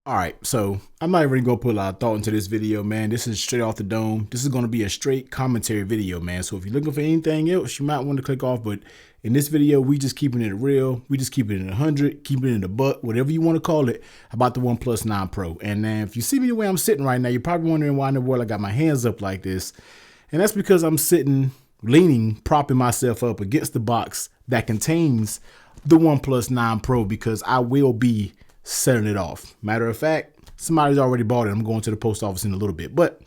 All right, so I'm not even gonna put a lot of thought into this video, man. This is straight off the dome. This is gonna be a straight commentary video, man. So if you're looking for anything else, you might want to click off. But in this video, we just keeping it real. We just keeping it 100, keeping it in the buck, whatever you want to call it, about the OnePlus 9 Pro. And then if you see me the way I'm sitting right now, you're probably wondering why in the world I got my hands up like this. And that's because I'm sitting, leaning, propping myself up against the box that contains the OnePlus 9 Pro because I will be setting it off. Matter of fact, somebody's already bought it. I'm going to the post office in a little bit, but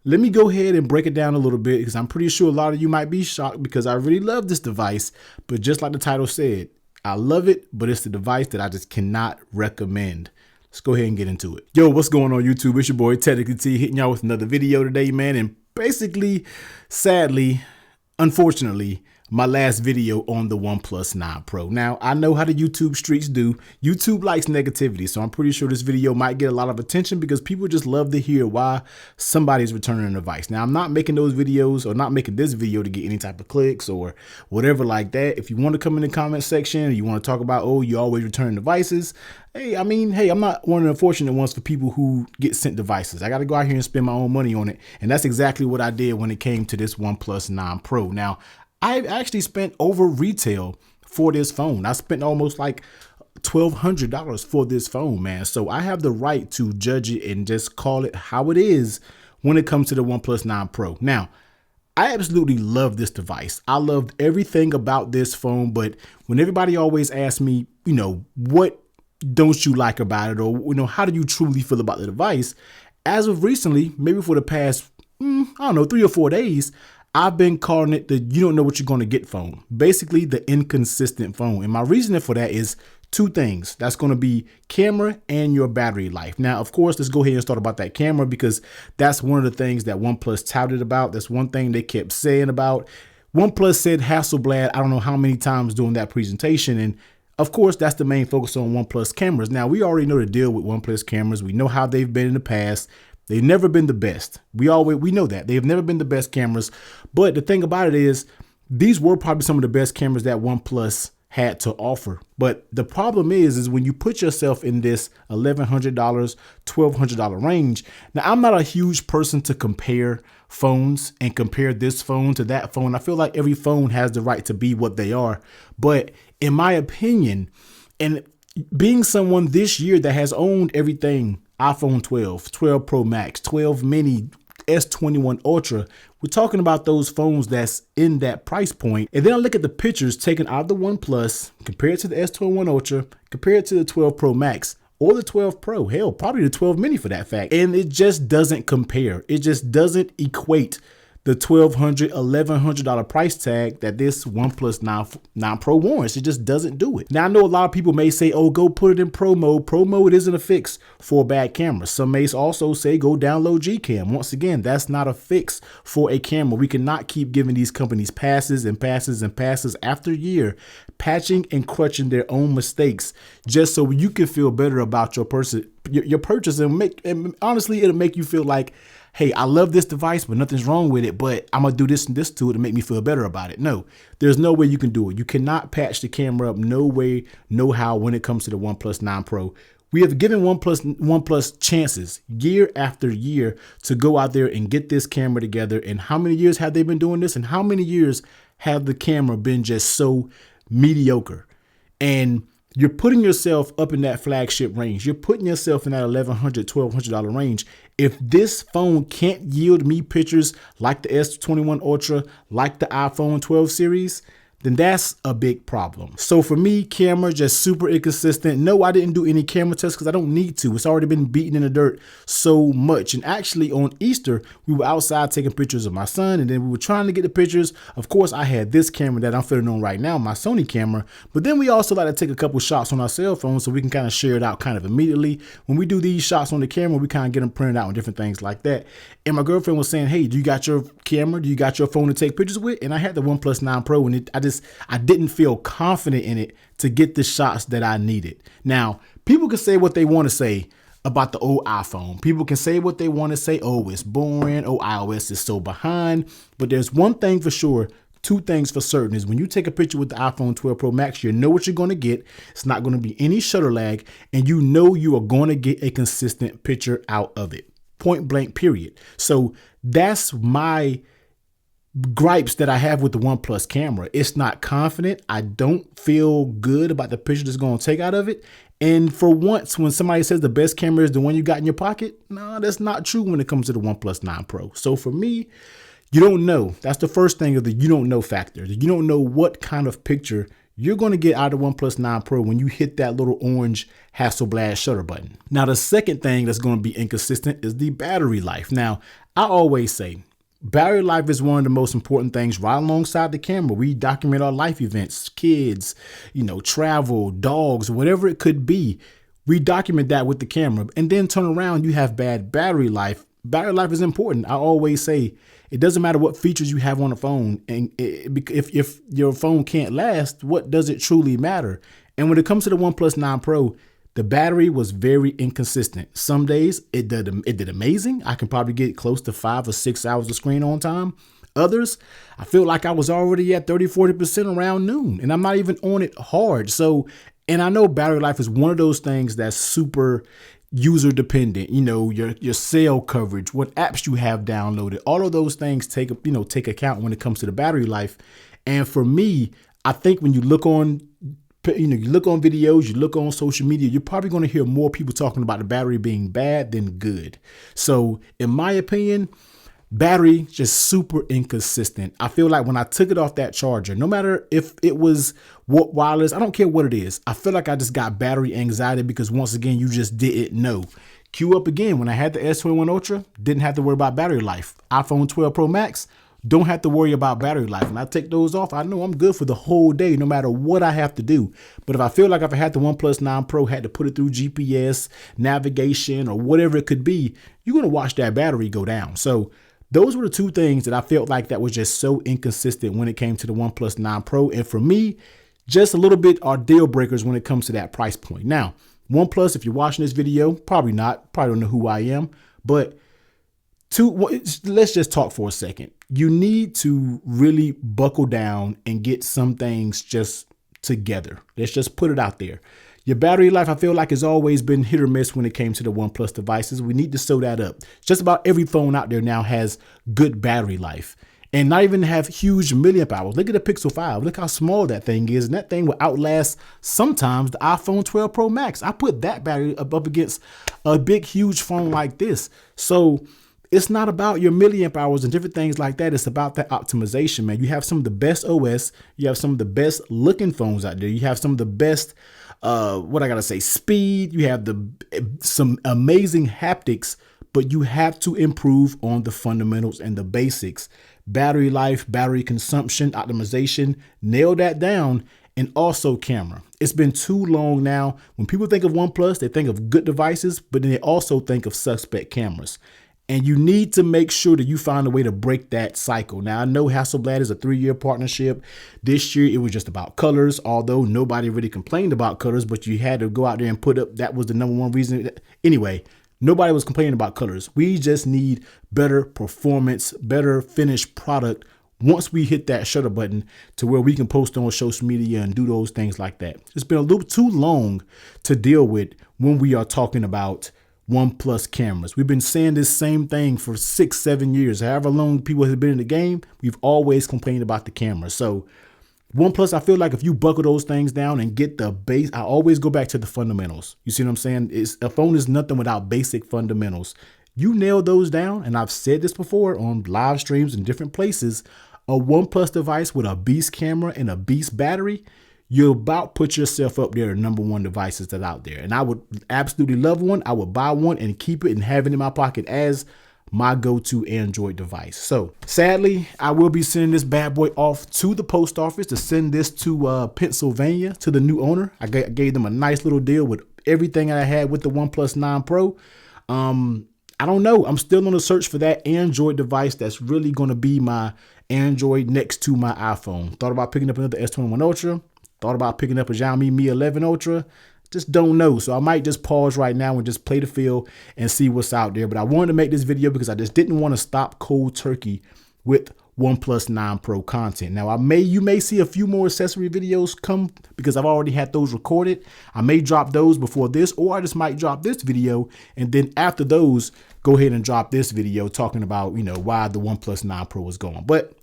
let me go ahead and break it down a little bit because I'm pretty sure a lot of you might be shocked because I really love this device. But just like the title said, I love it, but it's the device that I just cannot recommend. Let's go ahead and get into it. Yo, what's going on YouTube? It's your boy Technically T hitting y'all with another video today, man. And basically, sadly, unfortunately, my last video on the OnePlus 9 Pro. Now, I know how the YouTube streets do. YouTube likes negativity, so I'm pretty sure this video might get a lot of attention because people just love to hear why somebody's returning a device. Now, I'm not making those videos or not making this video to get any type of clicks or whatever like that. If you want to come in the comment section and you want to talk about, oh, you always return devices, hey, I'm not one of the unfortunate ones for people who get sent devices. I got to go out here and spend my own money on it. And that's exactly what I did when it came to this OnePlus 9 Pro. Now, I actually spent over retail for this phone. I spent almost like $1,200 for this phone, man. So I have the right to judge it and just call it how it is when it comes to the OnePlus 9 Pro. Now, I absolutely love this device. I loved everything about this phone, but when everybody always asks me, what don't you like about it? Or, how do you truly feel about the device? As of recently, maybe for the past, 3 or 4 days, I've been calling it the you don't know what you're going to get phone, basically the inconsistent phone. And my reasoning for that is two things. That's going to be camera and your battery life. Now, of course, let's go ahead and start about that camera because that's one of the things that OnePlus touted about. That's one thing they kept saying about. OnePlus said Hasselblad, I don't know how many times during that presentation. And of course, that's the main focus on OnePlus cameras. Now, we already know the deal with OnePlus cameras. We know how they've been in the past. They've never been the best. We know that. They've never been the best cameras. But the thing about it is, these were probably some of the best cameras that OnePlus had to offer. But the problem is when you put yourself in this $1,100, $1,200 range. Now, I'm not a huge person to compare phones and compare this phone to that phone. I feel like every phone has the right to be what they are. But in my opinion, and being someone this year that has owned everything, iPhone 12, 12 Pro Max, 12 mini, S21 Ultra. We're talking about those phones that's in that price point. And then I look at the pictures taken out of the OnePlus, compared to the S21 Ultra, compared to the 12 Pro Max or the 12 Pro, hell, probably the 12 mini for that fact. And it just doesn't compare. It just doesn't equate the $1,200, $1,100 price tag that this OnePlus 9 Pro warrants. It just doesn't do it. Now, I know a lot of people may say, oh, go put it in Pro mode. Pro mode isn't a fix for a bad camera. Some may also say go download Gcam. Once again, that's not a fix for a camera. We cannot keep giving these companies passes and passes and passes after year, patching and crutching their own mistakes just so you can feel better about your purchase and honestly, it'll make you feel like, hey, I love this device, but nothing's wrong with it, but I'm going to do this and this to it to make me feel better about it. No, there's no way you can do it. You cannot patch the camera up. No way, no how when it comes to the OnePlus 9 Pro. We have given OnePlus chances year after year to go out there and get this camera together. And how many years have they been doing this? And how many years have the camera been just so mediocre? And you're putting yourself up in that flagship range. You're putting yourself in that $1,100, $1,200 range. If this phone can't yield me pictures like the S21 Ultra, like the iPhone 12 series, then that's a big problem. So for me, camera just super inconsistent. No, I didn't do any camera tests because I don't need to. It's already been beaten in the dirt so much. And actually on Easter, we were outside taking pictures of my son and then we were trying to get the pictures. Of course, I had this camera that I'm filming on right now, my Sony camera. But then we also like to take a couple shots on our cell phones so we can kind of share it out kind of immediately. When we do these shots on the camera, we kind of get them printed out and different things like that. And my girlfriend was saying, hey, do you got your camera? Do you got your phone to take pictures with? And I had the OnePlus 9 Pro and I didn't feel confident in it to get the shots that I needed. Now, people can say what they want to say about the old iPhone. People can say what they want to say. Oh, it's boring. Oh, iOS is so behind. But there's one thing for sure. two things for certain is when you take a picture with the iPhone 12 Pro Max, you know what you're going to get. It's not going to be any shutter lag, and you know you are going to get a consistent picture out of it. Point blank, period. So that's my gripes that I have with the OnePlus camera. It's not confident. I don't feel good about the picture that's going to take out of it. And for once, when somebody says the best camera is the one you got in your pocket, no, that's not true when it comes to the OnePlus 9 Pro. So for me, you don't know. That's the first thing of the you don't know factor. You don't know what kind of picture you're going to get out of the OnePlus 9 Pro when you hit that little orange Hasselblad shutter button. Now, the second thing that's going to be inconsistent is the battery life. Now, I always say, battery life is one of the most important things right alongside the camera. We document our life events, kids, travel, dogs, whatever it could be. We document that with the camera, and then turn around, you have bad battery life. Battery life is important. I always say it doesn't matter what features you have on the phone. And if your phone can't last, what does it truly matter? And when it comes to the OnePlus 9 Pro, the battery was very inconsistent. Some days it did amazing. I can probably get close to 5 or 6 hours of screen on time. Others, I feel like I was already at 30-40% around noon, and I'm not even on it hard. So, and I know battery life is one of those things that's super user dependent. Your cell coverage, what apps you have downloaded, all of those things take account when it comes to the battery life. And for me, I think when you look on videos, you look on social media, you're probably going to hear more people talking about the battery being bad than good. So in my opinion, battery just super inconsistent. I feel like when I took it off that charger, no matter if it was wireless, I don't care what it is, I feel like I just got battery anxiety because once again, you just didn't know. Cue up again. When I had the S21 Ultra, didn't have to worry about battery life. iPhone 12 Pro Max, don't have to worry about battery life. When I take those off, I know I'm good for the whole day, no matter what I have to do. But if I feel like if I had the OnePlus 9 Pro, had to put it through GPS, navigation, or whatever it could be, you're going to watch that battery go down. So those were the two things that I felt like that was just so inconsistent when it came to the OnePlus 9 Pro. And for me, just a little bit are deal breakers when it comes to that price point. Now, OnePlus, if you're watching this video, probably not, probably don't know who I am, but let's just talk for a second. You need to really buckle down and get some things just together. Let's just put it out there. Your battery life, I feel like, has always been hit or miss when it came to the OnePlus devices. We need to sew that up. Just about every phone out there now has good battery life and not even have huge milliamp hours. Look at the Pixel 5. Look how small that thing is. And that thing will outlast sometimes the iPhone 12 Pro Max. I put that battery up against a big, huge phone like this. So it's not about your milliamp hours and different things like that. It's about that optimization, man. You have some of the best OS. You have some of the best looking phones out there. You have some of the best, speed. You have some amazing haptics, but you have to improve on the fundamentals and the basics. Battery life, battery consumption, optimization, nail that down. And also camera. It's been too long now. When people think of OnePlus, they think of good devices, but then they also think of suspect cameras. And you need to make sure that you find a way to break that cycle. Now, I know Hasselblad is a 3-year partnership. This year, it was just about colors, although nobody really complained about colors, but you had to go out there and put up, that was the #1 reason. Anyway, nobody was complaining about colors. We just need better performance, better finished product once we hit that shutter button to where we can post on social media and do those things like that. It's been a little too long to deal with when we are talking about OnePlus cameras. We've been saying this same thing for 6-7 years. However long people have been in the game, we've always complained about the camera. So OnePlus, I feel like if you buckle those things down and get the base, I always go back to the fundamentals. You see what I'm saying? A phone is nothing without basic fundamentals. You nail those down, and I've said this before on live streams in different places, a OnePlus device with a beast camera and a beast battery, you about put yourself up there, the #1 devices that out there. And I would absolutely love one. I would buy one and keep it and have it in my pocket as my go-to Android device. So sadly, I will be sending this bad boy off to the post office to send this to Pennsylvania to the new owner. I gave them a nice little deal with everything I had with the OnePlus 9 Pro. I don't know. I'm still on the search for that Android device that's really going to be my Android next to my iPhone. Thought about picking up another S21 Ultra. Thought about picking up a Xiaomi Mi 11 Ultra. Just don't know. So I might just pause right now and just play the feel and see what's out there. But I wanted to make this video because I just didn't want to stop cold turkey with OnePlus 9 Pro content. Now, you may see a few more accessory videos come because I've already had those recorded. I may drop those before this, or I just might drop this video. And then after those, go ahead and drop this video talking about, why the OnePlus 9 Pro is gone. But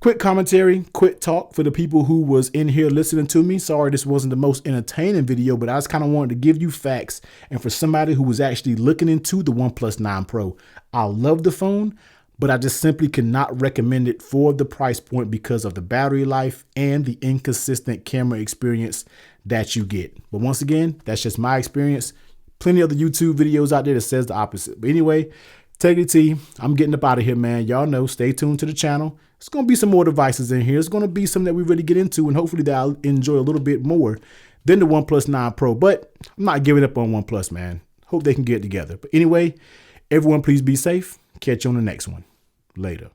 quick commentary, quick talk for the people who was in here listening to me. Sorry, this wasn't the most entertaining video, but I just kind of wanted to give you facts. And for somebody who was actually looking into the OnePlus 9 Pro, I love the phone, but I just simply cannot recommend it for the price point because of the battery life and the inconsistent camera experience that you get. But once again, that's just my experience. Plenty of other YouTube videos out there that says the opposite. But anyway, take it T. I'm getting up out of here, man. Y'all know, stay tuned to the channel. It's going to be some more devices in here. It's going to be something that we really get into, and hopefully that I'll enjoy a little bit more than the OnePlus 9 Pro. But I'm not giving up on OnePlus, man. Hope they can get it together. But anyway, everyone please be safe. Catch you on the next one. Later.